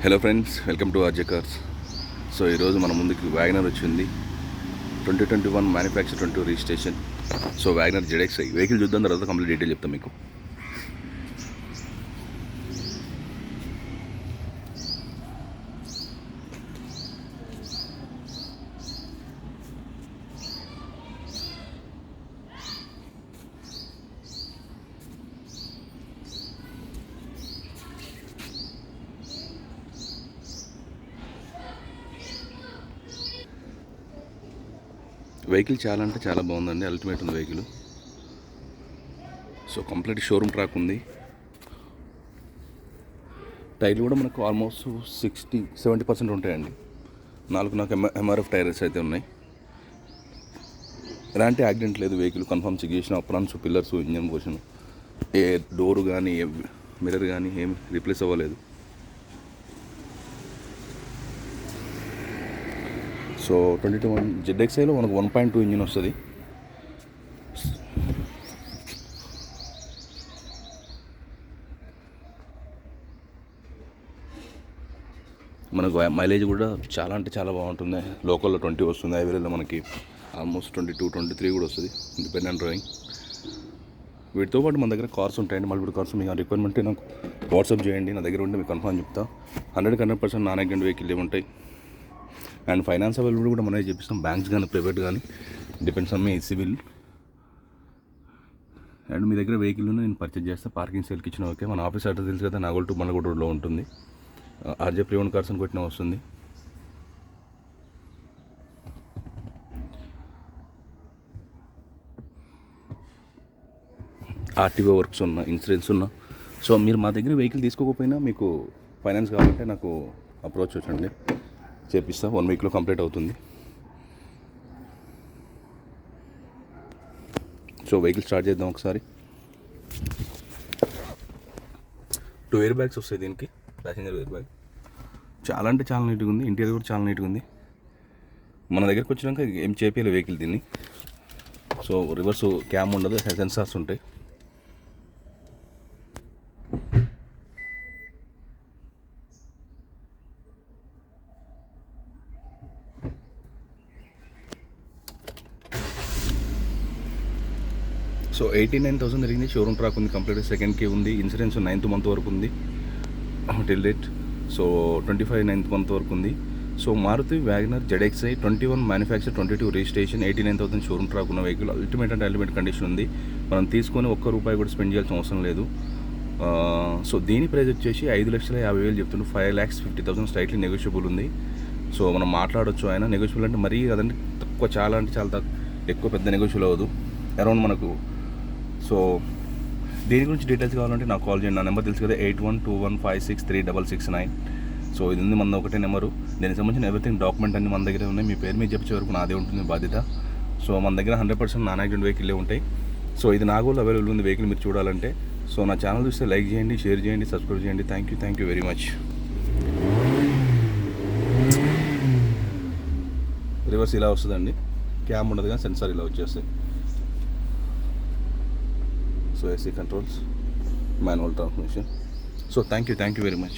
Hello friends, welcome to RJ cars. So ఈరోజు మన ముందుకి వ్యాగనర్ వచ్చింది. 2021 manufacture 22 registration. So WagonR ZXi vehicle చూద్దాం, తర్వాత కంప్లీట్ డీటెయిల్ చెప్తాం మీకు. వెహికల్ చాలా అంటే చాలా బాగుందండి, అల్టిమేట్ ఉంది vehicle. So complete showroom track ఉంది. టైర్లు కూడా మనకు ఆల్మోస్ట్ 60-70% ఉంటాయండి. నాకు MRF టైర్స్ అయితే ఉన్నాయి. ఎలాంటి యాక్సిడెంట్ లేదు. వెహికల్ కన్ఫర్మ్ చెక్ చేసిన అప్రాన్స్, పిల్లర్స్, ఇంజన్ పోర్షన్, ఏ డోరు కానీ ఏ మిర్రర్ కానీ ఏమి రీప్లేస్ అవ్వలేదు. సో 2021 ZXiలో మనకు 1.2 ఇంజిన్ వస్తుంది. మనకు మైలేజ్ కూడా చాలా అంటే చాలా బాగుంటుంది. లోకల్లో 20 వస్తుంది, హైవేలో మనకి ఆల్మోస్ట్ 22-23 కూడా వస్తుంది, డిపెండ్ డ్రైవింగ్. వీటితో పాటు మన దగ్గర కార్స్ ఉంటాయండి, మల్టిపుల్ కార్స్. మీకు రిక్వైర్మెంట్ నాకు వాట్సాప్ చేయండి, నా దగ్గర ఉంటే మీకు కన్ఫర్మ్ చెప్తా. 100% నాన్ యాక్సిడెంట్ వెహికల్ ఏముంటాయి. అండ్ ఫైనాన్స్ అవైలబుల్ కూడా మనమే చెప్పిస్తాం, బ్యాంక్స్ కానీ ప్రైవేట్ కానీ, డిపెండ్స్ ఆన్ మీ సివిల్. అండ్ మీ దగ్గర వెహికల్ నేను పర్చేజ్ చేస్తే పార్కింగ్ సేల్కి ఇచ్చిన ఓకే. మన ఆఫీస్ అడ్రస్ తెలుసు కదా, నాగోల్ టు మల్లగూడ రోడ్లో ఉంటుంది. ఆర్జే ప్రివన్ కార్స్ అని కొట్టిన వస్తుంది. ఆర్టీఓ వర్క్స్ ఉన్నా, ఇన్సూరెన్స్ ఉన్నా. సో మీరు మా దగ్గర వెహికల్ తీసుకోకపోయినా మీకు ఫైనాన్స్ కావాలంటే నాకు అప్రోచ్ వచ్చండి, చేపిస్తా. 1 వీక్లో కంప్లీట్ అవుతుంది. సో వెహికల్ స్టార్ట్ చేద్దాం ఒకసారి. 2 ఎయిర్ బ్యాగ్స్ వస్తాయి దీనికి, ప్యాసింజర్ ఎయిర్ బ్యాగ్. చాలా అంటే చాలా నీట్గా ఉంది. ఇంటీరియర్ కూడా చాలా నీట్గా ఉంది. మన దగ్గరకు వచ్చినాక ఏం చేపియాలి వెహికల్ దీన్ని. సో రివర్స్ క్యామ్ ఉండదు, సెన్సార్స్ ఉంటాయి. సో 89,000 జరిగింది. షోరూమ్ ట్రాక్ ఉంది, కంప్లీట్ సెకండ్ కే ఉంది. ఇన్సూరెన్స్ 9th మంత్ వరకు ఉంది till date. So 25 9th month వరకు ఉంది. So Maruti WagonR ZXi 21 manufacture 22 registration, 89,000 showroom track ఉన్న వెహికల్. అల్టిమేట్ అంటే అల్టిమేట్ కండిషన్ ఉంది. మనం తీసుకొని ₹1 కూడా స్పెండ్ చేయాల్సిన అవసరం లేదు. సో దీని ప్రైస్ వచ్చేసి 5,50,000 చెప్తుండే. 5,50,000 స్లైట్లీ నెగోషియబుల్ ఉంది. సో మనం మాట్లాడవచ్చు. ఆయన నెగోషియబుల్ అంటే మరీ అదంటే తక్కువ, చాలా అంటే చాలా ఎక్కువ పెద్ద నెగోషియబుల్ అవ్వదు. అరౌండ్ మనకు. సో దీని గురించి డీటెయిల్స్ కావాలంటే నాకు కాల్ చేయండి. నా నెంబర్ తెలుసు కదా, 8121563669. సో ఇది ఉంది మన ఒకటే నెంబరు. దీనికి సంబంధించిన ఎవ్రీథింగ్ డాక్యుమెంట్ అన్ని మన దగ్గరే ఉన్నాయి. మీ పేరు మీద చెప్పే వరకు నాదే ఉంటుంది బాధ్యత. సో మన దగ్గర 100% నాన్ యాక్సిడెంట్ వెహికల్లే ఉంటాయి. సో ఇది నాగోల్ అవైలబుల్ ఉంది వెహికల్ మీరు చూడాలంటే. సో నా ఛానల్ చూస్తే లైక్ చేయండి, షేర్ చేయండి, సబ్స్క్రైబ్ చేయండి. Thank you very much. Reverse ఇలా వస్తుందండి, క్యామ్ ఉండదు కానీ సెన్సార్ ఇలా వచ్చేస్తాయి. So AC controls, manual transmission. So thank you very much.